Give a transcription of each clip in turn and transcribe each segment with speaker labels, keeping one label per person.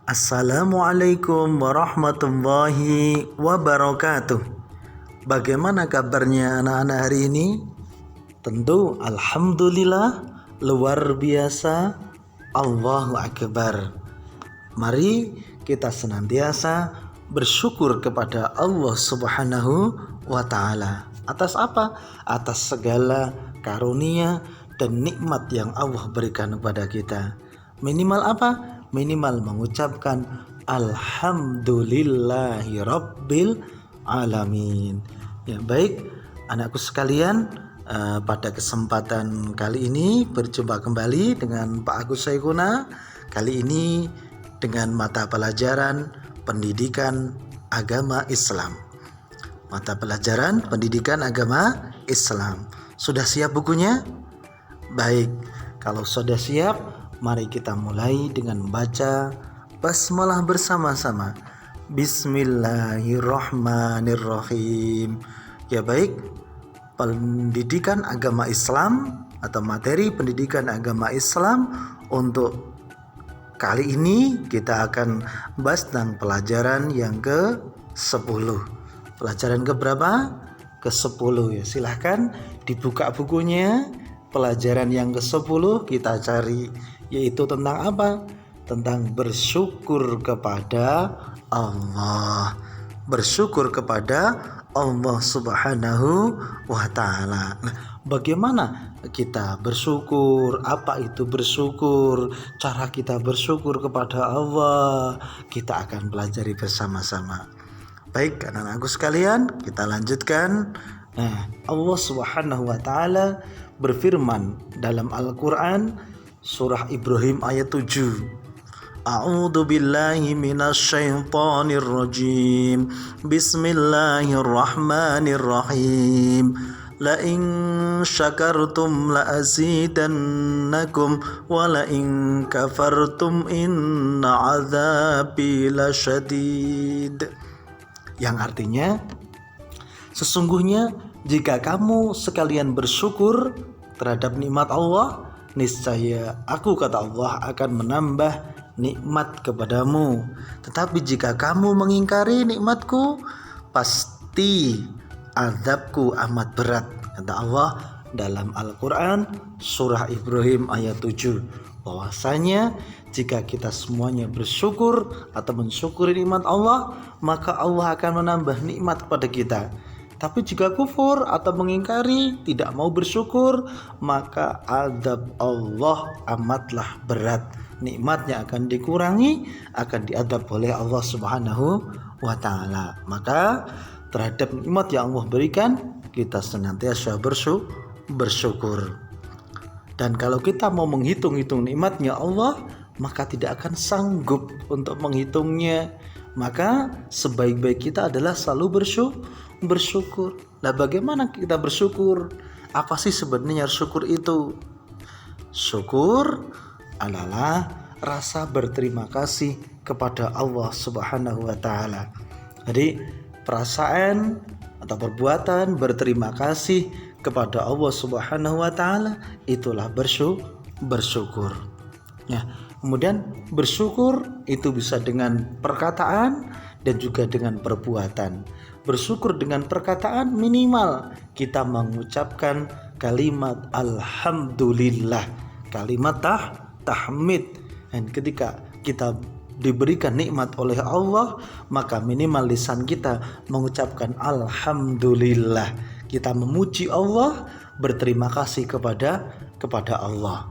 Speaker 1: Assalamualaikum warahmatullahi wabarakatuh. Bagaimana kabarnya anak-anak hari ini? Tentu alhamdulillah, luar biasa, Allahu Akbar. Mari kita senantiasa bersyukur kepada Allah Subhanahu wa Ta'ala. Atas apa? Atas segala karunia dan nikmat yang Allah berikan kepada kita. Minimal apa? Minimal mengucapkan alhamdulillahi rabbil alamin. Ya, baik anakku sekalian, pada kesempatan kali ini berjumpa kembali dengan Pak Agus Syaikuna. Kali ini dengan mata pelajaran pendidikan agama Islam. Mata pelajaran pendidikan agama Islam. Sudah siap bukunya? Baik, kalau sudah siap, mari kita mulai dengan membaca basmalah bersama-sama. Bismillahirrahmanirrahim. Ya baik, pendidikan agama Islam atau materi pendidikan agama Islam untuk kali ini kita akan bahas tentang pelajaran yang ke-10. Pelajaran ke berapa? Ke-10 ya. Silahkan dibuka bukunya. Pelajaran yang ke-10 kita cari, yaitu tentang apa? Tentang bersyukur kepada Allah. Bersyukur kepada Allah Subhanahu wa Ta'ala. Nah, bagaimana kita bersyukur? Apa itu bersyukur? Cara kita bersyukur kepada Allah kita akan pelajari bersama-sama. Baik anak-anakku sekalian, kita lanjutkan. Nah, Allah Subhanahu wa Ta'ala berfirman dalam Al-Quran surah Ibrahim ayat 7. A'udzu billahi minasyaitonir rajim. Bismillahirrahmanirrahim. La in syakartum la azidannakum wa la in kafartum inna azabi lasyadid. Yang artinya, sesungguhnya jika kamu sekalian bersyukur terhadap nikmat Allah, niscaya aku, kata Allah, akan menambah nikmat kepadamu. Tetapi jika kamu mengingkari nikmatku, pasti azabku amat berat, kata Allah dalam Al-Quran surah Ibrahim ayat 7. Bahwasanya jika kita semuanya bersyukur atau mensyukuri nikmat Allah, maka Allah akan menambah nikmat kepada kita. Tapi jika kufur atau mengingkari, tidak mau bersyukur, maka azab Allah amatlah berat. Nikmatnya akan dikurangi, akan diadab oleh Allah Subhanahu wa Ta'ala. Maka terhadap nikmat yang Allah berikan, kita senantiasa bersyukur. Dan kalau kita mau menghitung-hitung nikmatnya Allah, maka tidak akan sanggup untuk menghitungnya. Maka sebaik-baik kita adalah selalu bersyukur. Nah, bagaimana kita bersyukur? Apa sih sebenarnya syukur itu? Syukur adalah rasa berterima kasih kepada Allah Subhanahu wa Ta'ala. Jadi perasaan atau perbuatan berterima kasih kepada Allah Subhanahu wa Ta'ala, itulah bersyukur. Ya, kemudian bersyukur itu bisa dengan perkataan dan juga dengan perbuatan. Bersyukur dengan perkataan, minimal kita mengucapkan kalimat alhamdulillah, kalimat tahmid. Dan ketika kita diberikan nikmat oleh Allah, maka minimal lisan kita mengucapkan alhamdulillah. Kita memuji Allah, berterima kasih kepada Allah.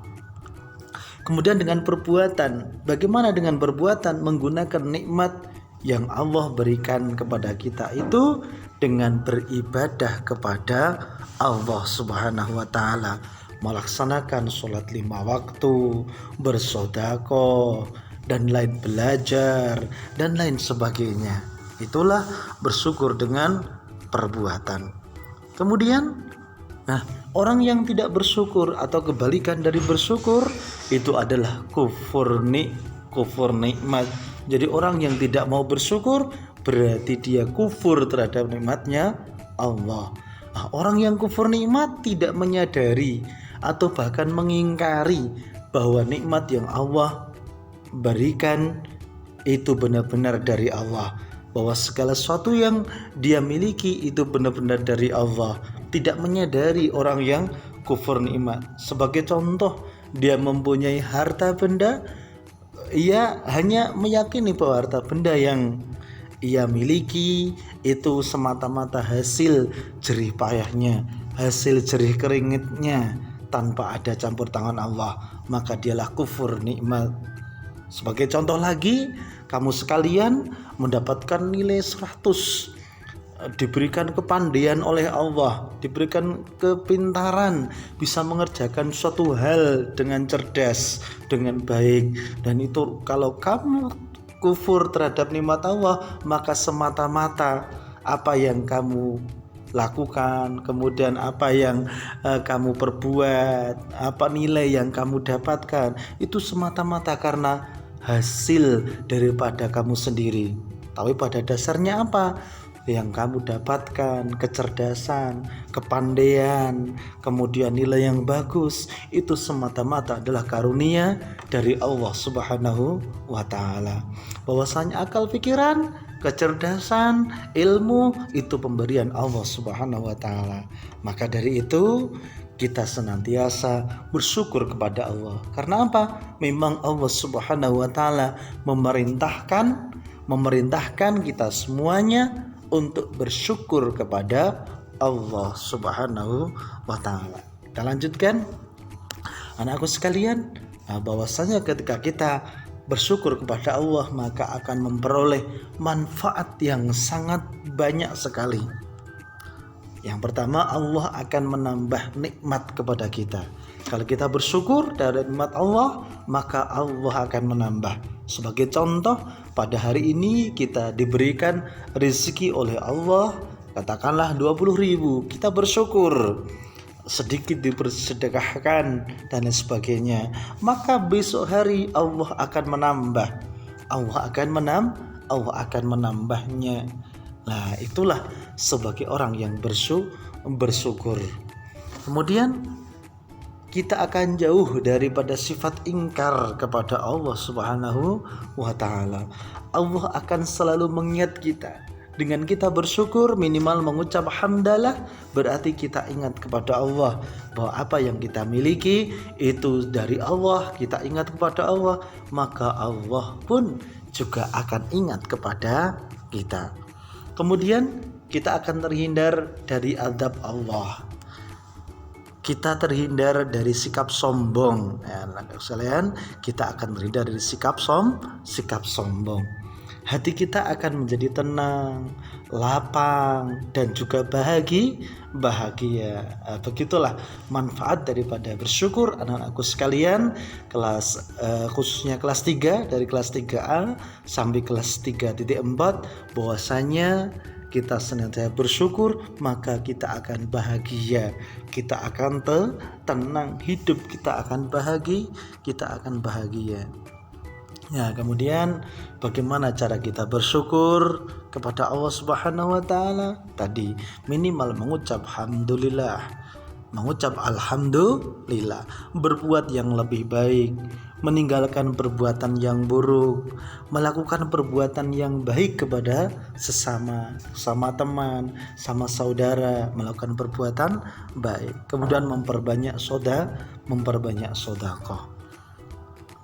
Speaker 1: Kemudian dengan perbuatan, bagaimana dengan perbuatan? Menggunakan nikmat yang Allah berikan kepada kita itu dengan beribadah kepada Allah Subhanahu wa Ta'ala, melaksanakan sholat 5 waktu, bersedekah, dan lain, belajar dan lain sebagainya. Itulah bersyukur dengan perbuatan. Kemudian, orang yang tidak bersyukur atau kebalikan dari bersyukur itu adalah kufur nikmat. Jadi orang yang tidak mau bersyukur berarti dia kufur terhadap nikmatnya Allah. Orang yang kufur nikmat tidak menyadari atau bahkan mengingkari bahwa nikmat yang Allah berikan itu benar-benar dari Allah, bahwa segala sesuatu yang dia miliki itu benar-benar dari Allah. Tidak menyadari orang yang kufur nikmat. Sebagai contoh, dia mempunyai harta benda, ia hanya meyakini bahwa harta benda yang ia miliki itu semata-mata hasil jerih payahnya, hasil jerih keringatnya, tanpa ada campur tangan Allah, maka dialah kufur nikmat. Sebagai contoh lagi, kamu sekalian mendapatkan nilai 100, diberikan kepandaian oleh Allah, diberikan kepintaran, bisa mengerjakan suatu hal dengan cerdas, dengan baik, dan itu kalau kamu kufur terhadap nikmat Allah, maka semata-mata apa yang kamu lakukan, kemudian apa yang kamu perbuat, apa nilai yang kamu dapatkan, itu semata-mata karena hasil daripada kamu sendiri. Tapi pada dasarnya apa? Yang kamu dapatkan, kecerdasan, kepandaian, kemudian nilai yang bagus, itu semata-mata adalah karunia dari Allah Subhanahu wa Ta'ala. Bahwasanya akal pikiran, kecerdasan, ilmu itu pemberian Allah Subhanahu wa Ta'ala. Maka dari itu kita senantiasa bersyukur kepada Allah. Karena apa? Memang Allah Subhanahu wa Ta'ala memerintahkan kita semuanya untuk bersyukur kepada Allah Subhanahu wa Ta'ala. Kita lanjutkan, anakku sekalian, bahwasanya ketika kita bersyukur kepada Allah, maka akan memperoleh manfaat yang sangat banyak sekali. Yang pertama, Allah akan menambah nikmat kepada kita. Kalau kita bersyukur dari nikmat Allah, maka Allah akan menambah. Sebagai contoh, pada hari ini kita diberikan rezeki oleh Allah, katakanlah 20.000, kita bersyukur, sedikit dibersedekahkan dan sebagainya, maka besok hari Allah akan menambah, Allah akan menambahnya. Nah, itulah sebagai orang yang bersyukur. Kemudian kita akan jauh daripada sifat ingkar kepada Allah Subhanahu wa Ta'ala. Allah akan selalu mengingat kita. Dengan kita bersyukur, minimal mengucap hamdalah, berarti kita ingat kepada Allah bahwa apa yang kita miliki itu dari Allah, kita ingat kepada Allah, maka Allah pun juga akan ingat kepada kita. Kemudian kita akan terhindar dari azab Allah. Kita terhindar dari sikap sombong. Ya, sekalian, kita akan terhindar dari sikap sombong. Hati kita akan menjadi tenang, lapang, dan juga bahagia. Begitulah manfaat daripada bersyukur, anak-anakku sekalian. Khususnya kelas 3, dari kelas 3A sampai kelas 3.4, bahwasanya kita senantiasa bersyukur, maka kita akan bahagia, kita akan tenang, hidup kita akan bahagia. Ya, kemudian bagaimana cara kita bersyukur kepada Allah Subhanahu wa Ta'ala? Tadi minimal mengucap alhamdulillah, mengucap alhamdulillah, berbuat yang lebih baik, meninggalkan perbuatan yang buruk, melakukan perbuatan yang baik kepada sesama, sama teman, sama saudara, melakukan perbuatan baik. Kemudian memperbanyak sedekah.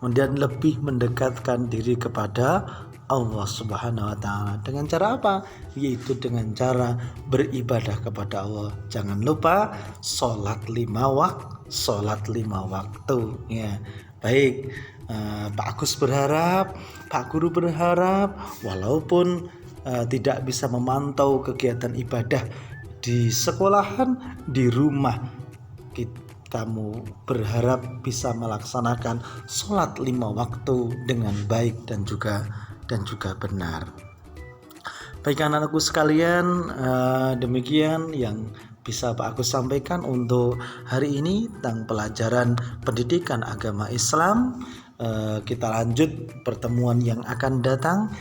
Speaker 1: Kemudian lebih mendekatkan diri kepada Allah Subhanahu wa Ta'ala. Dengan cara apa? Yaitu dengan cara beribadah kepada Allah. Jangan lupa sholat 5 waktu. Ya, baik. Pak Agus berharap, Pak Guru berharap, walaupun tidak bisa memantau kegiatan ibadah di sekolahan, di rumah, kamu berharap bisa melaksanakan sholat 5 waktu dengan baik dan juga benar. Baik anak-anakku sekalian, demikian yang bisa Pak Agus sampaikan untuk hari ini tentang pelajaran pendidikan agama Islam. kita lanjut pertemuan yang akan datang.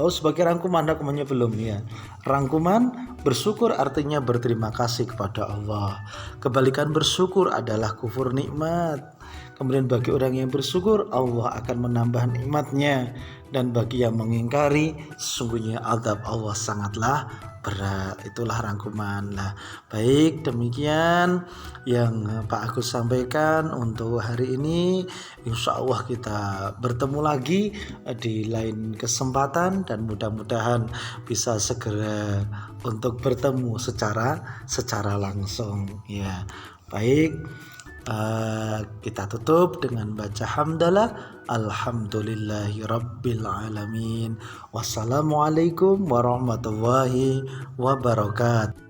Speaker 1: Sebagai rangkumannya belum ya. Rangkuman, bersyukur artinya berterima kasih kepada Allah. Kebalikan bersyukur adalah kufur nikmat. Kemudian bagi orang yang bersyukur, Allah akan menambah nikmatnya. Dan bagi yang mengingkari, sesungguhnya azab Allah sangatlah berat. Itulah rangkuman. Baik, demikian yang Pak Agus sampaikan untuk hari ini. Insya Allah kita bertemu lagi di lain kesempatan dan mudah-mudahan bisa segera untuk bertemu secara langsung ya. Baik, kita tutup dengan baca hamdalah. Alhamdulillahi rabbil alamin. Wassalamualaikum warahmatullahi wabarakatuh.